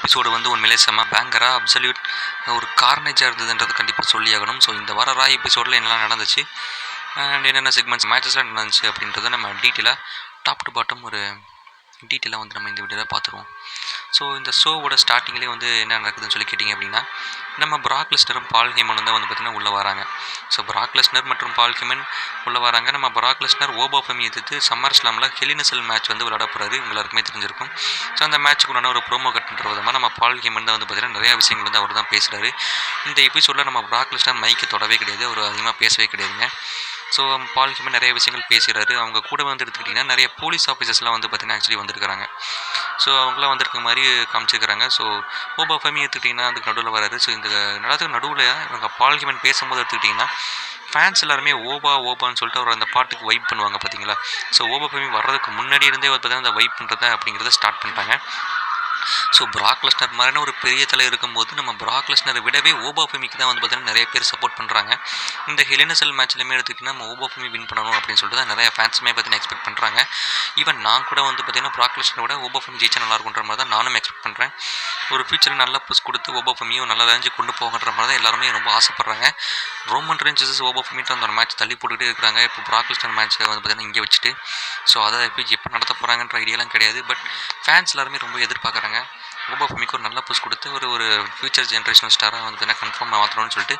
Episode வந்து உண்மையிலே செம்ம பேங்கராக அப்சல்யூட் ஒரு கார்னேஜாக இருந்ததுன்றது கண்டிப்பாக சொல்லி ஆகணும். ஸோ இந்த வார ரா எபிசோடில் என்னெல்லாம் நடந்துச்சு அண்ட் என்னென்ன செக்மெண்ட்ஸ் மேட்சஸ்லாம் நடந்துச்சு அப்படின்றத நம்ம டீட்டெயிலாக டாப் டு பாட்டம் ஒரு டீட்டெயிலாக வந்து நம்ம இந்த வீடியோவில் பார்த்துருவோம். ஸோ இந்த ஷோவோட ஸ்டார்டிங்லேயே வந்து என்ன நடக்குதுன்னு சொல்லி கேட்டிங்க அப்படின்னா, நம்ம பிராக் லெஸ்னரும் பால் ஹேமனும் தான் வந்து பார்த்திங்கன்னா உள்ளே வராங்க. ஸோ பிராக் லெஸ்னர் மற்றும் பால் ஹேமன் உள்ளே வராங்க. நம்ம பிராக் லெஸ்னர் ஓபாஃபெமி எதிர்த்து சம்மர் ஸ்லாமில் ஹெலினசல் மேட்ச் வந்து விளையாட போகிறாரு. எல்லாருக்குமே தெரிஞ்சிருக்கும். ஸோ அந்த மேட்ச்சுக்குள்ளான ஒரு ப்ரோமோ கட் பண்ணுற விதமாக நம்ம பால் ஹேமன் தான் வந்து பார்த்திங்கன்னா நிறையா விஷயங்கள் வந்து அவர் தான் பேசுகிறாரு. இந்த எபிசோடில் நம்ம பிராக் லெஸ்னர் மைக்கு தொடவே கிடையாது, அவர் அதிகமாக பேசவே கிடையாதுங்க. ஸோ பால் ஹேமன் நிறைய விஷயங்கள் பேசுகிறாரு. அவங்க கூட வந்து எடுத்துக்கிட்டிங்கன்னா நிறைய போலீஸ் ஆஃபீஸர்ஸ்லாம் வந்து பார்த்திங்கன்னா ஆக்சுவலி வந்திருக்கிறாங்க. ஸோ அவங்களாம் வந்திருக்க மாதிரி காமிச்சிருக்கிறாங்க. ஸோ ஓபாஃபெமி எடுத்துக்கிட்டிங்கன்னா அதுக்கு நடுவில் வராரு. ஸோ இந்த நடுவில் இவங்க பால் ஹேமன் பேசும்போது எடுத்துக்கிட்டிங்கன்னா ஃபேன்ஸ் எல்லாருமே ஓபான்னு சொல்லிட்டு அவர் அந்த பாட்டுக்கு வைப் பண்ணுவாங்க பார்த்தீங்களா. ஸோ ஓபாஃபெமி வர்றதுக்கு முன்னாடி இருந்தே பார்த்தீங்கன்னா அந்த வைப் பண்ணுறத அப்படிங்கிறத ஸ்டார்ட் பண்ணிட்டாங்க. ஸோ பிராக் லெஸ்னர் மாதிரியான ஒரு பெரிய தலை இருக்கும்போது நம்ம பிராக் லெஸ்னரை விடவே ஓபாஃபெமிக்கு தான் வந்து பார்த்திங்கன்னா நிறைய பேர் சப்போர்ட் பண்ணுறாங்க. இந்த ஹெலினசல் மேட்ச்லையுமே எடுத்துக்கிட்டிங்கன்னா நம்ம ஓபாஃபெமி வின் பண்ணணும் அப்படின்னு சொல்லிட்டு தான் நிறைய ஃபேன்ஸுமே பார்த்தீங்கன்னா எக்ஸ்பெக்ட் பண்ணுறாங்க. ஈவன் நான் கூட வந்து பார்த்திங்கன்னா பிராக் லெஸ்னரை விட ஓபாஃபெமி ஜெயிச்சா நல்லா இருக்குன்ற மாதிரி தான் நானும் எக்ஸ்பெக்ட் பண்ணுறேன். ஒரு ஃபியூச்சரில் நல்ல புஷ் கொடுத்து ஓபாஃபெமியும் நல்லா ரேஞ்சு கொண்டு போகன்ற மாதிரி தான் எல்லாருமே ரொம்ப ஆசைப்பட்றாங்க. ரோமன் ரெயின்ஸ் ஓபாஃபெமிட்டு அந்த மேட்ச் தள்ளி போட்டுக்கிட்டே இருக்கிறாங்க. இப்போ பிராக் லெஸ்னர் மேட்ச்சை வந்து பார்த்திங்கன்னா இங்கே வச்சுட்டு ஸோ அதை எப்போ நடத்த போகிறாங்கன்ற ஐடியாலாம் கிடையாது. பட் ஃபேன்ஸ் எல்லாருமே ரொம்ப எதிர்பார்க்குறாங்க. ஓபாஃபெமிக்கு ஒரு நல்ல புஷ் கொடுத்து ஒரு ஃபியூச்சர் ஜென்ரேஷனல் ஸ்டாராக வந்து என்ன கன்ஃபார்ம் மாற்றணும்னு சொல்லிட்டு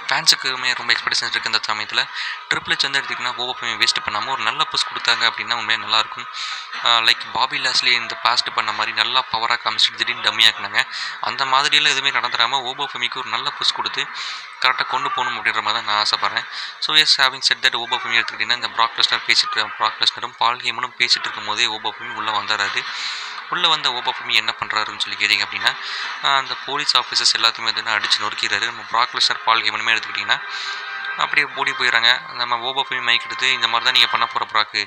ஃபேன்ஸுக்குமே ரொம்ப எக்ஸ்பெக்டேஷன்ஸ் இருக்குது. இந்த சமயத்தில் ட்ரிபிள் ஹெச் வந்து எடுத்திங்கன்னா ஓபாஃபெமி வேஸ்ட் பண்ணாமல் ஒரு நல்ல புஷ் கொடுத்தாங்க அப்படின்னா உண்மையாக நல்லாயிருக்கும். லைக் பாபி லாஸ்லி இந்த பாஸ்ட் பண்ண மாதிரி நல்லா பவராக காமிச்சிட்டு திடீர்னு டம்மியாக்குனாங்க. அந்த மாதிரியெல்லாம் எதுவுமே நடந்துடாமல் ஓபாஃபெமிக்கு ஒரு நல்ல புஷ் கொடுத்து கரெக்டாக கொண்டு போகணும் அப்படின்ற மாதிரி தான் நான் ஆசைப்பட்றேன். So yes having said that Oba Femi எடுத்துக்கிட்டிங்கன்னா இந்த பிராக் லெஸ்னரும் பால் ஹேமனும் பேசிகிட்டு இருக்கும் போதே ஓபாஃபெமி உள்ளே வந்துடுறாரு. உள்ளே வந்த ஓபாஃபெமி என்ன பண்ணுறாருன்னு சொல்லி கேட்டிங்க அப்படின்னா அந்த போலீஸ் ஆஃபீஸர்ஸ் எல்லாத்தையுமே வந்து அடித்து நொறுக்கிறாரு. நம்ம பிராக் லெஸ்னர் பால் ஹேமனுமே எடுத்துக்கிட்டிங்கன்னா அப்படியே ஓடி போயிடறாங்க. நம்ம ஓபாஃபெமி மைக் எடுத்து இந்த மாதிரி தான் நீங்கள் பண்ண போகிற பிராக்கு,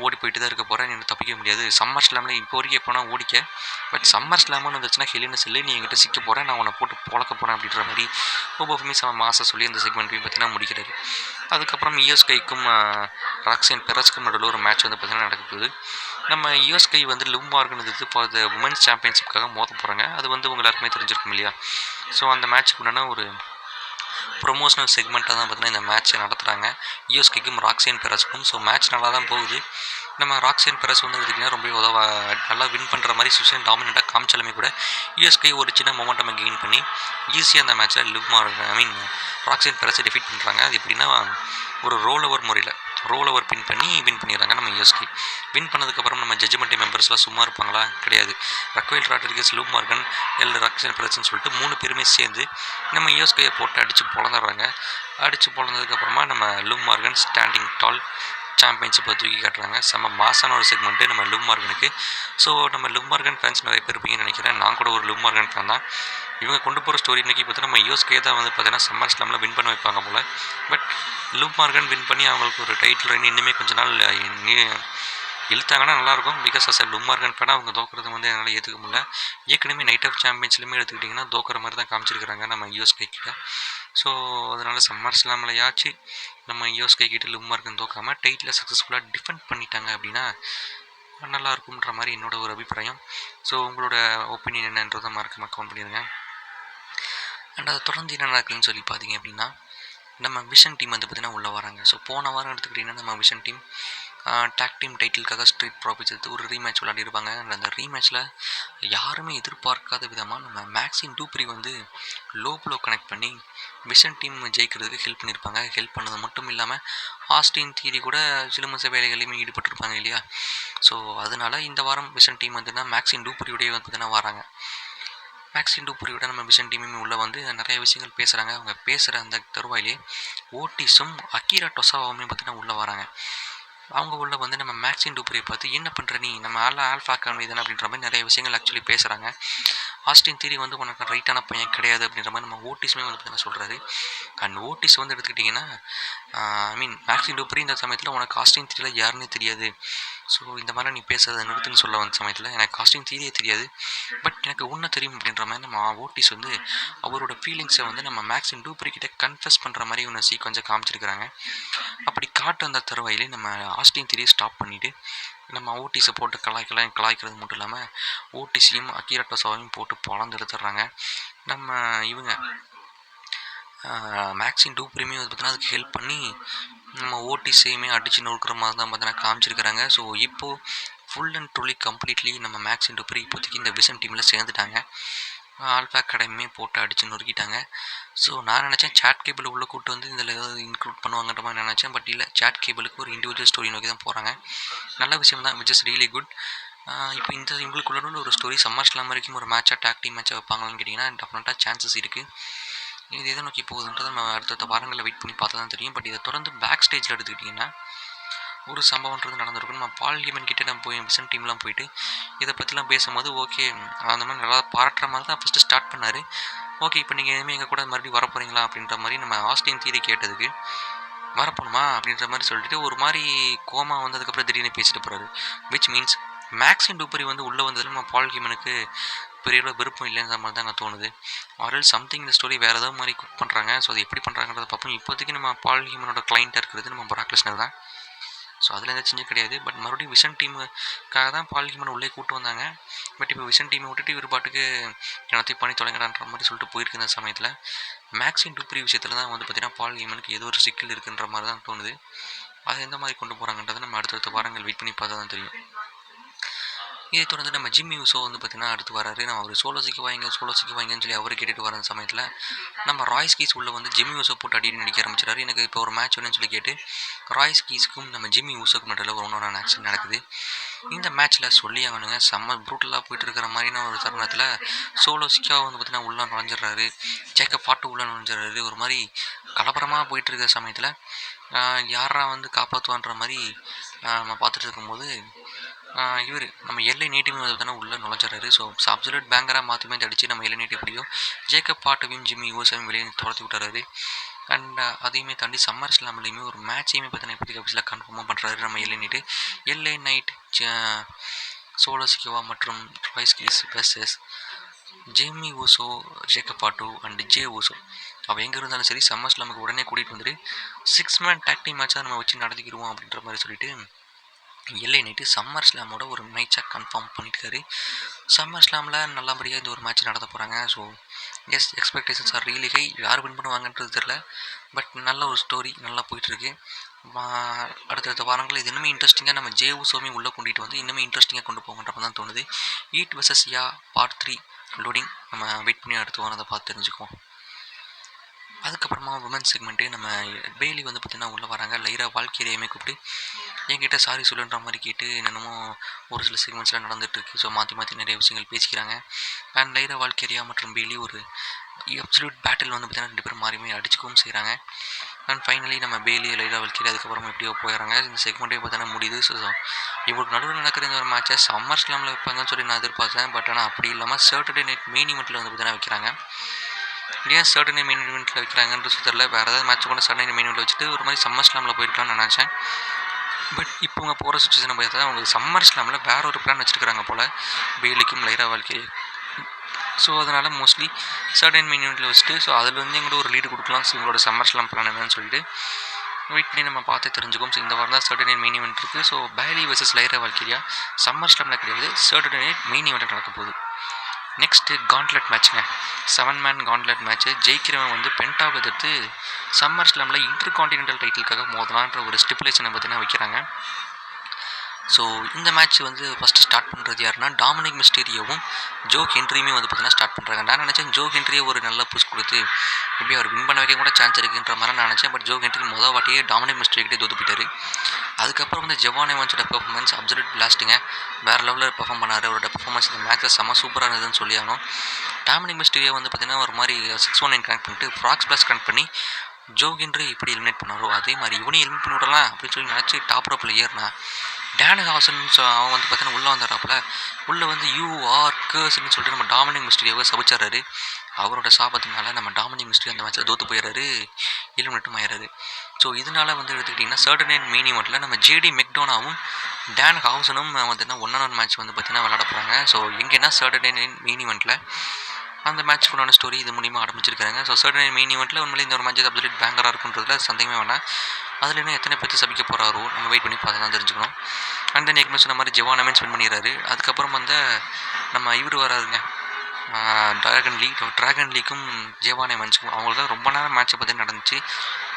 ஓடி போயிட்டு தான் இருக்க போகிறேன், நீ தப்பிக்க முடியாது. சம்மர் ஸ்லாமில் இப்போ வரைக்கும் எப்போனா ஓடிக்க, பட் சம்மர் ஸ்லாம்னு வந்துச்சுன்னா ஹெலினசல் நீ என்கிட்ட சிக்க போகிறேன், நான் உன்னை போட்டு பொழக்க போகிறேன் அப்படின்ற மாதிரி ஓபாஃபெமி மாதம் சொல்லி அந்த செக்மெண்ட்டையும் பார்த்தீங்கன்னா முடிக்கிறாரு. அதுக்கப்புறம் ஈஎஸ்கைக்கும் ராக்ஸைன் பெரஸ்க்கும் நடுவில் ஒரு மேட்ச் வந்து பார்த்திங்கன்னா நடக்குது. நம்ம ஈஎஸ்கை வந்து லிவ் மார்கன் எதிர்த்து ஃபார் த உமன்ஸ் சாம்பியன்ஷிப்காக மோத போகிறாங்க. அது வந்து உங்கள் எல்லாருக்குமே தெரிஞ்சிருக்கும் இல்லையா. ஸோ அந்த மேட்ச்சுக்கு உண்டான ஒரு ப்ரொமோஷனல் செக்மெண்ட்டாக தான் பார்த்தீங்கன்னா இந்த மேட்ச்சை நடத்துகிறாங்க ஈஎஸ்கைக்கும் ராக்ஸைன் பெரஸ்க்கும். ஸோ மேட்ச் நல்லா தான் போகுது. நம்ம ராக்ஸைன் பெரஸ் வந்து எடுத்திங்கன்னா ரொம்ப நல்லா வின் பண்ணுற மாதிரி சுஷன் டாமினேட்டாக காமிச்சாலுமே கூட ஈஎஸ்கை ஒரு சின்ன மொமெண்டம் கெயின் பண்ணி ஈஸியாக அந்த மேட்ச்சில் ராக்ஸைன் பெரஸை டிஃபீட் பண்ணுறாங்க. அது எப்படின்னா ஒரு ரோல் ஓவர் பின் பண்ணி வின் பண்ணிடுறாங்க. நம்ம ஈஎஸ்கை வின் பண்ணதுக்கப்புறம் நம்ம ஜட்ஜ்மெண்ட் மெம்பர்ஸ்லாம் சும்மா இருப்பாங்களா? கிடையாது. ரக்வைல் ராட்ரிகஸ், லிவ் மார்கன், ராக்ஸைன் பெரஸ்ன்னு சொல்லிட்டு 3 பேருமே சேர்ந்து நம்ம ஈஎஸ்கையை போட்டு அடித்து பொழந்துடுறாங்க. அடித்து பொழந்ததுக்கப்புறமா நம்ம லிவ் மார்கன் ஸ்டாண்டிங் டால் சாம்பியன்ஷிப்பை தூக்கி காட்டுறாங்க. செம்ம மாசான ஒரு செக்மெண்ட்டு நம்ம லிவ் மார்கனுக்கு. ஸோ நம்ம லிவ் மார்கன் ஃபேன்ஸ் நிறைய பேர் இருப்பீங்கன்னு நினைக்கிறேன். நான் கூட ஒரு லிவ் மார்கன் ஃபேன் தான். இவங்க கொண்டு போகிற ஸ்டோரி இன்றைக்கி பார்த்தீங்கன்னா நம்ம ஈஎஸ்கே தான் வந்து பார்த்தீங்கன்னா சம்மர் ஸ்லாமில் வின் பண்ண வைப்பாங்க போல். பட் லிவ் மார்கன் வின் பண்ணி அவங்களுக்கு ஒரு டைட்டில் ரெயின் இன்னுமே கொஞ்ச நாள் இழுத்தாங்கன்னா நல்லாயிருக்கும். பிகாஸ் அஸ் லிவ் மார்கன் ஃபேனாக அவங்க தோக்குறது வந்து என்னால் ஏற்றுக்க முடியல. ஏற்கனவே நைட் ஆஃப் சாம்பியன்ஸ்லையுமே எடுத்துக்கிட்டிங்கன்னா தோக்குற மாதிரி தான் காமிச்சிருக்கிறாங்க நம்ம ஈஎஸ்கே கிட்ட. ஸோ அதனால் சம்மர் ஸ்லாம்லையாச்சு நம்ம ஈஎஸ்கே கிட்ட லிவ் மார்கன் தோக்காமல் டைட்டிலை சக்ஸஸ்ஃபுல்லாக டிஃபெண்ட் பண்ணிட்டாங்க அப்படின்னா நல்லாயிருக்குன்ற மாதிரி என்னோட ஒரு அபிப்பிராயம். ஸோ உங்களோட ஒப்பீனியன் என்னன்றதை மறக்காம கவுண்ட் பண்ணிடுங்க. அண்ட் அதை தொடர்ந்து என்ன நடக்குதுன்னு சொல்லி பார்த்தீங்க அப்படின்னா நம்ம விஷன் டீம் வந்து பார்த்திங்கன்னா உள்ளே வராங்க. ஸோ போன வாரம் எடுத்துக்கிட்டிங்கன்னா நம்ம விஷன் டீம் டேக் டீம் டைட்டிலுக்காக ஸ்ட்ரீட் ப்ராஃபிட்ஸ் எடுத்து ஒரு ரீமேட்ச் விளையாடிருப்பாங்க. அந்த ரீமேட்ச்சில் யாருமே எதிர்பார்க்காத விதமாக நம்ம மேக்ஸின் டூப்ரி வந்து லோ ப்ளோ கனெக்ட் பண்ணி விஷன் டீம் ஜெயிக்கிறதுக்கு ஹெல்ப் பண்ணியிருப்பாங்க. ஹெல்ப் பண்ணது மட்டும் இல்லாமல் ஆஸ்டின் தியரி கூட சிலுமிச வேலைகளையுமே ஈடுபட்டிருப்பாங்க இல்லையா. ஸோ அதனால் இந்த வாரம் விஷன் டீம் வந்துன்னா மேக்ஸின் டூப்ரியோடய வந்து பார்த்திங்கன்னா வராங்க. மேக்ஸின் டூப்ரியோட நம்ம விஷன் டீமுமே உள்ளே வந்து நிறைய விஷயங்கள் பேசுகிறாங்க. அவங்க பேசுகிற அந்த தருவாயிலே ஓட்டிஸும் அக்கீரா டொசாவாவுமே பார்த்திங்கன்னா உள்ளே வராங்க. அவங்க உள்ள வந்து நம்ம மேக்ஸின் டூப்ரியை பார்த்து என்ன பண்ணுற நீ, நம்ம ஆல்ஃபா கான்வே தானே அப்படின்ற மாதிரி நிறைய விஷயங்கள் ஆக்சுவலி பேசுகிறாங்க. ஆஸ்டின் தியரி வந்து உனக்கு ரைட்டான பையன் கிடையாது அப்படின்ற மாதிரி நம்ம ஓட்டிஸுமே வந்து பார்த்தீங்கன்னா சொல்கிறாரு. அண்ட் ஓட்டிஸ் வந்து எடுத்துக்கிட்டிங்கன்னா மேக்ஸின் டூப்ரி இந்த சமயத்தில் உனக்கு ஆஸ்டின் தியரியில் யாருன்னே தெரியாது, ஸோ இந்த மாதிரி நீ பேசுறதை நிறுத்துன்னு சொல்ல வந்த சமயத்தில் எனக்கு காஸ்டியூம் தியரியே தெரியாது. பட் எனக்கு ஒன்று தெரியும் அப்படின்ற மாதிரி நம்ம ஓட்டிஸ் வந்து அவரோட ஃபீலிங்ஸை வந்து நம்ம மேக்ஸிம் டூப்ரி கிட்ட கன்ஃபெஸ் பண்ணுற மாதிரி ஒன்று சீக்வன்ஸை காமிச்சிருக்கிறாங்க. அப்படி காட்டு அந்த தருவாயிலே நம்ம ஆஸ்டின் தியரியை ஸ்டாப் பண்ணிவிட்டு நம்ம ஓட்டிஸை போட்டு கலாய்க்கிறது மட்டும் இல்லாமல் ஓட்டிஸையும் அக்கீரா டோசாவையும் போட்டு பொழந்து எடுத்துடுறாங்க. நம்ம இவங்க மேக்ஸின் டூப்ரியுமே வந்து பார்த்தீங்கன்னா அதுக்கு ஹெல்ப் பண்ணி நம்ம ஓட்டிஸையுமே அடிச்சு நொறுக்கிற மாதிரி தான் பார்த்தீங்கன்னா காமிச்சிருக்கிறாங்க. ஸோ இப்போது ஃபுல் அண்ட் ட்ரூலி கம்ப்ளீட்லி நம்ம மேக்ஸின் டூப்ரி இப்போதைக்கு இந்த விசன் டீமில் சேர்ந்துட்டாங்க. ஆல்ஃபா அகாடமியே போட்டு அடித்து நொறுக்கிட்டாங்க. ஸோ நான் நினச்சேன் சேட் கேபிள் உள்ளே கூப்பிட்டு வந்து இதில் ஏதாவது இன்க்ளூட் பண்ணுவாங்கன்ற மாதிரி நினச்சேன். பட் இல்லை, சேட் கேபிளுக்கு ஒரு இண்டிவிஜுவல் ஸ்டோரி நோக்கி தான் போகிறாங்க. நல்ல விஷயம் தான், விச் இஸ் ரியலி குட். இப்போ இவங்களுக்குள்ள ஒரு ஸ்டோரி சம்மர் ஸ்லாம் வரைக்கும் ஒரு மேட்சாக டேக் டீம் மேட்சாக வைப்பாங்களான்னு கேட்டிங்கன்னா டெஃபினட்டாக சான்சஸ் இருக்குது. இது எதை நோக்கி போகுதுன்றது நம்ம அடுத்தடுத்த வாரங்களில் வெயிட் பண்ணி பார்த்தா தான் தெரியும். பட் இதை தொடர்ந்து பேக் ஸ்டேஜில் எடுத்துக்கிட்டிங்கன்னா ஒரு சம்பவன்றது நடந்திருக்கும். நம்ம பால் ஹேமன் கிட்டே நம்ம போய் விசன் டீம்லாம் போயிட்டு இதை பற்றிலாம் பேசும்போது ஓகே அந்த மாதிரி நல்லா பாராட்டுற மாதிரி தான் ஃபஸ்ட்டு ஸ்டார்ட் பண்ணார். ஓகே இப்போ நீங்கள் இனிமேல் எங்கள் கூட மறுபடியும் வர போகிறீங்களா அப்படின்ற மாதிரி நம்ம ஆஸ்டின் தியரி கேட்டதுக்கு வரப்போணுமா அப்படின்ற மாதிரி சொல்லிட்டு ஒரு மாதிரி கோமா வந்ததுக்கப்புறம் திடீர்னு பேசிட்டு போகிறாரு. விச் மீன்ஸ் மேக்ஸின் டூப்பரி வந்து உள்ளே வந்ததில் நம்ம பால் ஹேமனுக்கு பெரிய அளவு விருப்பம் இல்லைன்ற மாதிரி தான் எனக்கு தோணுது. ஆர்எல் சம்திங் இந்த ஸ்டோரி வேறு ஏதாவது மாதிரி குக் பண்ணுறாங்க. ஸோ அது எப்படி பண்ணுறாங்கன்றத பார்ப்போம். இப்போதைக்கு நம்ம பால் ஹேமனோட கிளைண்ட்டாக இருக்கிறது நம்ம ப்ராக் லெஸ்னர் தான். ஸோ அதில் எந்த சேஞ்சும் கிடையாது. பட் மறுபடியும் விசன் டீமுக்காக தான் பால் ஹேமன் உள்ளே கூப்பிட்டு வந்தாங்க. பட் இப்போ விசன் டீமை விட்டுட்டு இவர் பாட்டுக்கு எல்லாத்தையும் பண்ணி தொலைங்கடான்ற மாதிரி சொல்லிட்டு போயிருக்கு. இந்த சமயத்தில் மேக்ஸின் டூப்ரி விஷயத்தில் தான் வந்து பார்த்திங்கன்னா பால் ஹேமனுக்கு ஏதோ ஒரு சிக்கல் இருக்குன்ற மாதிரி தான் தோணுது. அதை எந்த மாதிரி கொண்டு போகிறாங்கன்றதை நம்ம அடுத்தடுத்த வாரங்கள் வெயிட் பண்ணி பார்த்தா தான் தெரியும். இதை தொடர்ந்து நம்ம ஜிம்மி யூசோ வந்து பார்த்திங்கன்னா அடுத்து வராரு. நம்ம அவர் சோலோ சிக்க வாங்கன்னு சொல்லி அவர் கேட்டுட்டு வர சமயத்தில் நம்ம ராய்ஸ் கீஸ் உள்ளே வந்து ஜிம்மி யூசோ போட்டு அடின்னு நடிக்க ஆரம்பிச்சிடாரு. எனக்கு இப்போ ஒரு மேட்ச் வேணும்னு சொல்லி கேட்டு ராய்ஸ் கீஸுக்கும் நம்ம ஜிம்மி யூசோக்கும் நடுவில் ஒரு ஒன்றொரு ஆக்ஷன் நடக்குது. இந்த மேட்ச்சில் சொல்லி ஆகணுங்க, செம்ம ப்ரூட்டலாக போயிட்டு இருக்கிற மாதிரியான ஒரு தருணத்தில் சோலோ சிக்காவை வந்து பார்த்திங்கன்னா உள்ளே நுழைஞ்சிட்றாரு. ஜேக்கப் பாட்டு உள்ளே நுழைஞ்சிட்றாரு. ஒரு மாதிரி கலப்பரமாக போயிட்டு இருக்கிற சமயத்தில் யாரா வந்து காப்பாற்றுவான்ற மாதிரி நம்ம பார்த்துட்டு இருக்கும்போது இவர் நம்ம எல்லை நேட்டிவும் வந்து தானே உள்ளே நுழைஞ்சாரு. ஸோ அப்சல்யூட் பேங்கராக மாற்றி அடித்து நம்ம எல்லை நேட்டி எப்படியோ ஜேக்கப் பாட்டையும் ஜிம்மி யூசையும் வெளியே துரத்தி விட்டுறாரு. அண்ட் அதையுமே தாண்டி சம்மர் ஸ்லாம்லேயுமே ஒரு மேட்சையுமே பார்த்தீங்கன்னா இப்போதைக்கு ஆஃபீஸில் கன்ஃபார்மாக பண்ணுறாரு நம்ம எல்லை நைட் சோலோ சிக்கவா மற்றும் Royce keys versus Jimmy Uso, Jacob பாட்டு அண்ட் ஜே ஊசோ. அவள் எங்கே இருந்தாலும் சரி சம்மர் ஸ்லாமுக்கு உடனே கூட்டிகிட்டு வந்துட்டு 6 மேன் டேக் டீம் மேட்சாக நம்ம வச்சு நடத்திக்கிடுவோம் அப்படின்ற மாதிரி சொல்லிட்டு எல்லை நைட்டு சம்மர் ஸ்லாமோட ஒரு மேட்சாக கன்ஃபார்ம் பண்ணியிருக்காரு. சம்மர் ஸ்லாமில் நல்லபடியாக இந்த ஒரு மேட்ச் நடத்த போகிறாங்க. So yes, expectations are really high. யார் வின் பண்ணுவாங்கன்றது தெரில. பட் நல்ல ஒரு ஸ்டோரி நல்லா போயிட்டுருக்கு. அடுத்தடுத்த வாரங்கள் இது இன்னுமே இன்ட்ரெஸ்டிங்காக நம்ம ஜே ஊசோமே உள்ளே கொண்டுட்டு வந்து இன்னுமே இன்ட்ரெஸ்டிங்காக கொண்டு போகன்றப்ப தான் தோணுது. ஈட் வெர்சஸ் யா பார்ட் 3 லோடிங் நம்ம வெயிட் பண்ணி அடுத்து வாரம் அதை பார்த்து தெரிஞ்சுக்குவோம். அதுக்கப்புறமா உமன் செக்மெண்ட்டு நம்ம பேலி வந்து பார்த்திங்கன்னா உள்ளே வராங்க. லைரா வால்கீரியுமே கூப்பிட்டு என்கிட்ட சாரி சொல்லுன்ற மாதிரி கேட்டு என்னென்னமோ ஒரு சில செக்மெண்ட்ஸ்லாம் நடந்துகிட்ருக்கு. ஸோ மாற்றி நிறைய விஷயங்கள் பேசிக்கிறாங்க. அண்ட் லைரா வால்கீரியா மற்றும் பேலி ஒரு அப்சல்யூட் பேட்டில் வந்து பார்த்திங்கன்னா 2 பேரும் மாறியுமே அடிச்சுக்கவும் செய்கிறாங்க. அண்ட் ஃபைனலி நம்ம பேலி லைரா வால்கீரியா அதுக்கப்புறம் எப்படியோ போயிடறாங்க. இந்த செக்மெண்ட்டே பார்த்தீங்கன்னா முடியுது. ஸோ இவருக்கு நடுவில் நடக்கிற இந்த ஒரு மேட்சை சம்மர் ஸ்லாமில் வைப்பாங்கன்னு சொல்லி நான் எதிர்பார்த்தேன். பட் ஆனால் அப்படி இல்லாமல் சாட்டர்டே நைட் மெயின் ஈவெண்ட்டில் வந்து பார்த்திங்கன்னா வைக்கிறாங்க. ஏன் சாட்டர்டே மெயின் ஈவெண்ட்டில் வைக்கிறாங்கன்ற சுத்தரில் வேறு ஏதாவது மேட்ச் கூட சாட்டர்டே மெயின் ஈவெண்ட்டில் வச்சுட்டு ஒரு மாதிரி சம்மர் ஸ்லாமில் போயிருக்கலாம்னு நினச்சேன். பட் இப்போ அவங்க போகிற சுச்சுவேஷனை பார்த்தா அவங்க சம்மர் ஸ்லாமில் வேறு ஒரு பிளான் வச்சுருக்காங்க போல் பேலிக்கும் லைரா வாழ்க்கை. ஸோ அதனால் மோஸ்ட்லி சர்டன் மெயின் ஈவெண்ட்டில் வச்சுட்டு ஸோ அதில் வந்து எங்களோட ஒரு லீடு கொடுக்கலாம். ஸோ எங்களோட சம்மர் ஸ்லாம் பிளான் என்னன்னு சொல்லிட்டு வெயிட் பண்ணி நம்ம பார்த்து தெரிஞ்சுக்கோம். ஸோ இந்த வாரம் தான் சர்டன் மெயின் ஈவெண்ட் இருக்குது. So Bayley versus Lyra Valkyria Summer ஸ்லாமில் கிடையாது, சர்டன் மெயின் ஈவெண்ட்டில் நடக்க போகுது. நெக்ஸ்ட்டு காண்ட்லெட் மேட்ச்சுங்க, 7 மேன் காண்ட்லெட் மேட்ச்சு. ஜெயிக்கிறவன் வந்து பென்டாவை எதிர்த்து சம்மர் ஸ்லாமில் இன்டர் கான்டினென்டல் டைட்டிலுக்காக மோதலான்ற ஒரு ஸ்டிப்புலேஷனை பார்த்தீங்கன்னா வைக்கிறாங்க. ஸோ இந்த மேட்ச் வந்து ஃபஸ்ட்டு ஸ்டார்ட் பண்ணுறது யாருன்னா டாமினிக் மிஸ்டீரியோவும் ஜோ ஹென்ரியுமே வந்து பார்த்தீங்கன்னா ஸ்டார்ட் பண்ணுறாங்க. நான் நினச்சேன் ஜோ ஹென்ரியை ஒரு நல்ல புஷ் கொடுத்து எப்படி அவர் வின் பண்ண வைக்க கூட சான்ஸ் இருக்குன்ற மாதிரி நான் நினச்சேன். பட் ஜோ ஹென்ரி மொதல் வாட்டியே டாமினிக் மிஸ்டீரியோக்கிட்டே தோத்து போயிட்டார். அதுக்கப்புறம் வந்து ஜெவான் எவான்ஸோட பெர்ஃபார்மன்ஸ் அப்சல்யூட் பிளாஸ்ட்டுங்க, வேறு லெவலில் பெர்ஃபார்ம் பண்ணார். அவரோட பெர்ஃபார்மன்ஸ் இந்த மேட்ச்சில் செம்ம சூப்பராக இருந்ததுன்னு சொல்லி ஆகணும். டாமினிக் மிஸ்டீரியோ வந்து பார்த்தீங்கன்னா ஒரு மாதிரி 619 கனெக்ட் பண்ணிட்டு ஃப்ராக்ஸ் பிளாஸ் கனெக்ட் பண்ணி ஜோ ஹென்ரி எப்படி எலிமினேட் பண்ணாரோ அதே மாதிரி இவனையும் எலிமினேட் பண்ணி விடலாம் அப்படின்னு சொல்லி நினச்சி டாப் ரோப்பில் ஏறினா டேன் ஹாசன் அவன் வந்து பார்த்தீங்கன்னா உள்ளே வந்துடுறாப்புல. உள்ளே வந்து கர்ஸ்ன்னு சொல்லிட்டு நம்ம டாமினிக் மிஸ்டீரியோவை சபிச்சாரு. அவரோட சாபத்தினால நம்ம டாமினிக் மிஸ்டீரியோ அந்த மேட்ச்சில் தோற்று போயிடுறாரு, எலிமினேட்டும் ஆயிடுறாரு. ஸோ இதனால வந்து எடுத்துக்கிட்டிங்கன்னா சர்டன் நைட் மெயின் ஈவெண்ட்டில் நம்ம ஜேடி மெக்டோனாவும் டேன் ஹவுசனும் வந்துன்னா 1-on-1 மேட்ச் வந்து பார்த்தீங்கன்னா விளாட போகிறாங்க. ஸோ எங்கன்னா சர்டன் நைட் மெயின் ஈவெண்ட்டில் அந்த மேட்ச்க்குண்டான ஸ்டோரி இது மூலிமா ஆரம்பிச்சிருக்காங்க. ஸோ சர்டன் நைட் மெயின் ஈவெண்ட்டில் உண்மையிலே இந்த ஒரு மேட்ச் அப்சல்யூட் பேங்கராக இருக்குன்றதுல சந்தேகமே வேணாம். அதில் இன்னும் எத்தனை பேர் சபிக்க போகிறாரோ நம்ம வெயிட் பண்ணி பார்த்து தான் தெரிஞ்சுக்கணும். அண்ட் தென் ஏற்கனவே சொன்ன மாதிரி ஜெவான் எவன்ஸ் வின் பண்ணிடுறாரு. அதுக்கப்புறம் வந்து நம்ம இவர் வராதுங்க, ட்ராகன் லீக்கும் ஜெவான் எவன்ஸுக்கும் அவங்களுக்கு தான் ரொம்ப நேரம் மேட்ச்சை பற்றி நடந்துச்சு.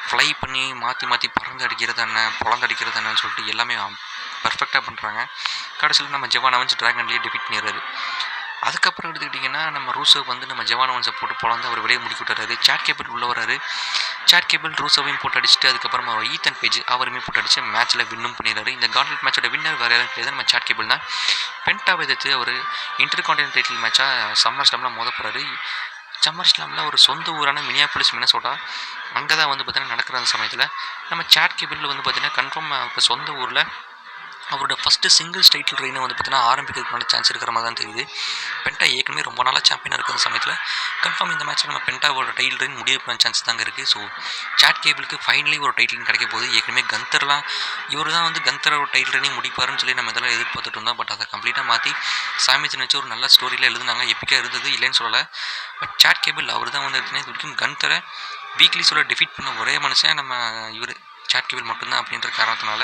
ஃப்ளை பண்ணி மாற்றி மாற்றி பறந்து அடிக்கிறது என்ன பொழந்து அடிக்கிறது என்னன்னு சொல்லிட்டு எல்லாமே பர்ஃபெக்டாக பண்ணுறாங்க. கடைசியில் நம்ம ஜெவான் எவன்ஸ் ட்ராகன் லீ டிஃபீட் பண்ணிடுறாரு. அதுக்கப்புறம் எடுத்துக்கிட்டிங்கன்னா நம்ம ரூசோ வந்து நம்ம ஜெவான் எவன்ஸை போட்டு பொழந்து அவர் வெளியே முடிக்க விட்டுறாரு. சாட் கேபிள் உள்ளே வராரு. சாட் கேபிள் ரூசோவையும் போட்டு அடிச்சுட்டு அதுக்கப்புறமா ஈத்தன் பேஜ் அவருமே போட்டு அடிச்சு மேட்ச்சில் வின்னும் பண்ணிடுறாரு. இந்த கான்ட்லெட் மேட்சோட வின்னர் வேறு யாரும் கிடையாது, நம்ம சாட் கேபிள் தான். பென்டாவை எதிர்த்து ஒரு இன்டர்கான்டினென்டல் டைட்டில் மேட்சாக சம்மர் ஸ்லாமில் மோத போகிறாரு. சம்மர் ஸ்லாமில் ஒரு சொந்த ஊரான மினியாபோலிஸ் மினசோட்டா அங்கே தான் வந்து பார்த்திங்கன்னா நடக்கிற அந்த சமயத்தில் நம்ம சாட் கேபிள் வந்து பார்த்திங்கன்னா கன்ஃபார்ம் இப்போ சொந்த ஊரில் அவரோட ஃபஸ்ட்டு சிங்கிள்ஸ் டைட்டில் ரெயினை வந்து பார்த்தீங்கன்னா ஆரம்பிக்கிறதுக்கான சான்ஸ் இருக்கிற மாதிரி தான் தெரியுது. பென்டா ஏற்கனவே ரொம்ப நாளாக சாம்பியனாக இருக்கிற சமயத்தில் கன்ஃபார்ம் இந்த மேட்ச்சில் நம்ம பென்டாவோட டைட்டில் ரெயின் முடிய சான்ஸ் தாங்க இருக்குது. ஸோ சாட் கேபிளுக்கு ஃபைனலி ஒரு டைட்டில் கிடைக்க போகுது. ஏற்கனவே கந்தர்லாம் இவர் தான் வந்து கந்தரோட டைட்டில் ரெயினை முடிப்பாருன்னு சொல்லி நம்ம இதெல்லாம் எதிர்பார்த்துட்டு இருந்தோம். பட் அதை கம்ப்ளீட்டாக மாற்றி சாமிஜன் வச்சு ஒரு நல்ல ஸ்டோரியில் எழுதுனாங்க. எப்பிக்காக இருந்தது, இல்லைன்னு சொல்லலை. பட் சாட் கேபிள் அவர் தான் வந்து எடுத்துனா இது வரைக்கும் கந்தரை வீக்லிஸோட டிஃபீட் பண்ண ஒரே மனுஷன் நம்ம இவர் சாட் கேபிள் மட்டும்தான். அப்படின்ற காரணத்தினால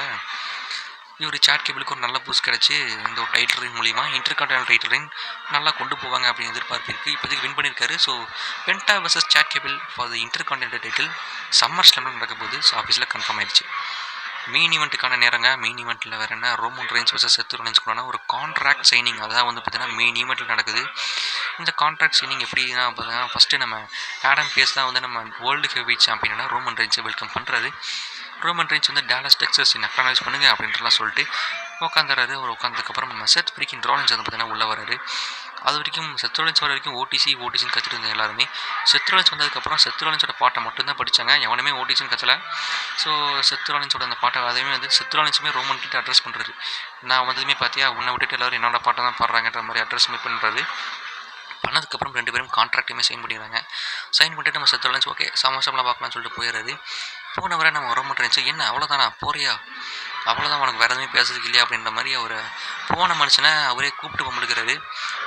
இவர் சாட் கேபிளுக்கு ஒரு நல்ல பூஸ்ட் கிடச்சி இந்த ஒரு டைட்டில் ரெயின் மூலிமா இன்டர்கான்டினென்டல் டைட்டில் ரெயின் நல்லா கொண்டு போவாங்க அப்படின்னு எதிர்பார்ப்பு இருக்குது. இப்போதைக்கு வின் பண்ணியிருக்காரு. So Penta versus Chad Gable for the intercontinental title Summer ஸ்லாமில் நடக்க போகுது. ஸோ ஆஃபீஸில் கன்ஃபார்ம் ஆயிடுச்சு. மெயின் ஈவெண்ட்டுக்கான நேரங்க. மெயின் ஈவெண்ட்டில் வேறு என்ன, ரோமன் ரெயின்ஸ் வர்சஸ் செத் ரோலின்ஸ் கூட ஒரு கான்ட்ராக்ட் சைனிங் அதான் வந்து பார்த்தீங்கன்னா மெயின் ஈவெண்ட்டில் நடக்குது. இந்த கான்ட்ராக்ட் சைனிங் எப்படின்னா பார்த்தீங்கன்னா ஃபஸ்ட்டு நம்ம ஆடம் பேஸ் தான் வந்து நம்ம வேர்ல்டு ஹெவிவெயிட் சாம்பியனான ரோமன் ரெயின்ஸை வெல்கம் பண்ணுறாரு. ரோமன் ரெயின்ஸ் வந்து டாலஸ் டெக்ஸஸ் அக்னாலேஜ் பண்ணுங்க அப்படின்றலாம் சொல்லிட்டு உட்காந்துறாரு. அவர் உட்காந்ததுக்கப்புறம் நம்ம செத் ஃப்ரீக்கிங் ரோலின்ஸ் வந்து பார்த்தீங்கன்னா உள்ளே வராரு. அது வரைக்கும் செத் ரோலின்ஸ் வர வரைக்கும் ஓடிசின்னு கற்றுட்டு இருந்தேன் எல்லாருமே. செத் ரோலின்ஸ் வந்ததுக்கப்புறம் செத் ரோலின்ஸோட பாட்டை மட்டும்தான் படித்தாங்க, எவனுமே ஓடிசின்னு கற்றலை. ஸோ செத் ரோலின்ஸோட அந்த பாட்டை அதையுமே வந்து செத் ரோலின்ஸுமே ரோமன் கிட்ட அட்ரஸ் பண்ணுறாரு. நான் வந்ததுமே பார்த்தியா உன்னை விட்டுட்டு எல்லோரும் என்னோட பாட்டை தான் பாடுறாங்கன்ற மாதிரி அட்ரஸ் பண்ணுறாரு. பண்ணதுக்கப்புறம் 2 பேரும் கான்ட்ராக்டையுமே சைன் பண்ணிடுறாங்க. சைன் பண்ணிட்டு நம்ம செத் ரோலின்ஸ் ஓகே சமோசம்லாம் பார்க்கலாம்னு சொல்லிட்டு போயிடுறாரு. போனவரை நம்ம ரோமன் ரெயின்ஸ் என்ன அவ்வளோதானா போறியா, அவ்வளோதான் உனக்கு வேறு எதுவுமே பேசுறதுக்கு இல்லையா அப்படின்ற மாதிரி அவர் போன மனுஷனை அவரே கூப்பிட்டு பம்பளுக்கிறாரு.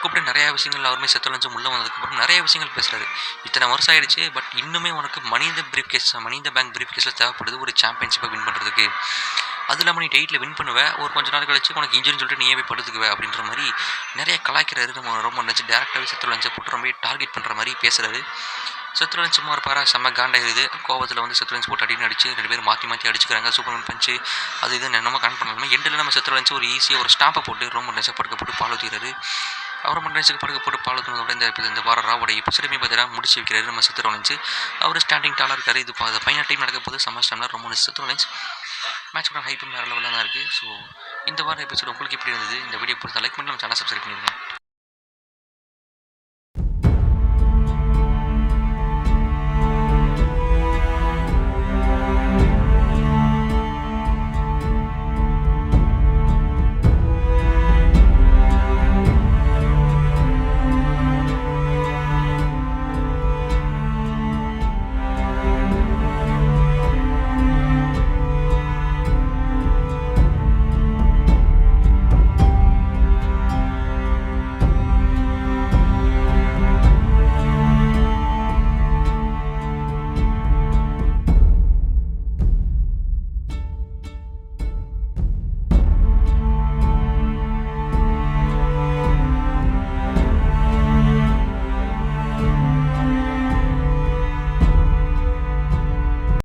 கூப்பிட்டு நிறையா விஷயங்கள் அவருமே செத் ரோலின்ஸ் உள்ளே வந்ததுக்கப்புறம் நிறைய விஷயங்கள் பேசுகிறாரு. இத்தனை வருஷம் ஆகிடுச்சு, பட் இன்னுமே உனக்கு மணி இந்த பேங்க் பிரீஃப் கேஸில் தேவைப்படுது ஒரு சாம்பியன்ஷிப்பை வின் பண்ணுறதுக்கு. அது இல்லாமல் நீ டைட்டில் வின் பண்ணுவேன், ஒரு கொஞ்ச நாள் கழிச்சு உனக்கு இன்ஜுரின்னு சொல்லிட்டு நீயே போய் படுத்துக்குவேன் அப்படின்ற மாதிரி நிறைய கலாய்க்கிறாரு. நம்ம ரொம்ப நினச்சி டேரெக்டாகவே செத் ரோலின்ஸை போட்டு ரொம்ப டார்கெட் பண்ணுற மாதிரி பேசுகிறாரு. செத் ரோலின்ஸ் சும்மா இருப்பாரா, செம்ம காண்டாயிருது. கோவத்தில் வந்து செத் ரோலின்ஸ் போட்டு அடின்னு அடிச்சு 2 பேர் மாற்றி அடிச்சுக்கிறாங்க. சூப்பர்மேன் பஞ்சு அது இது என்னமோ கன் பண்ணாலுமே எண்டில் நம்ம செத் ரோலின்ஸ் ஒரு ஈஸியாக ஒரு ஸ்டாம்பை போட்டு ரோமன் ரெயின்ஸை படுக்க போட்டு பால் ஊற்றிடுறாரு. ரோமன் ரெயின்ஸுக்கு படுக்க போட்டு பால் ஊற்றினதோட இந்த வார ராவோட எபிசோடுமே பார்த்தீங்கன்னா முடிச்சு வைக்கிறாரு நம்ம செத் ரோலின்ஸ். அவர் ஸ்டாண்டிங் டாலாக இருக்காரு. இது ஃபைனல் டைம் நடக்க போது சம்மர் ஸ்லாமில் ரோமன் செத் ரோலின்ஸ் மேட்சோட ஹைப்பும் வேறு லெவலில் தான் இருக்குது. ஸோ இந்த வாரம் எபிசோடு உங்களுக்கு எப்படி இருந்தது? இந்த வீடியோ பிடிச்சா லைக் பண்ணி நம்ம சேனல் சப்ஸ்கிரைப் பண்ணிடுங்க.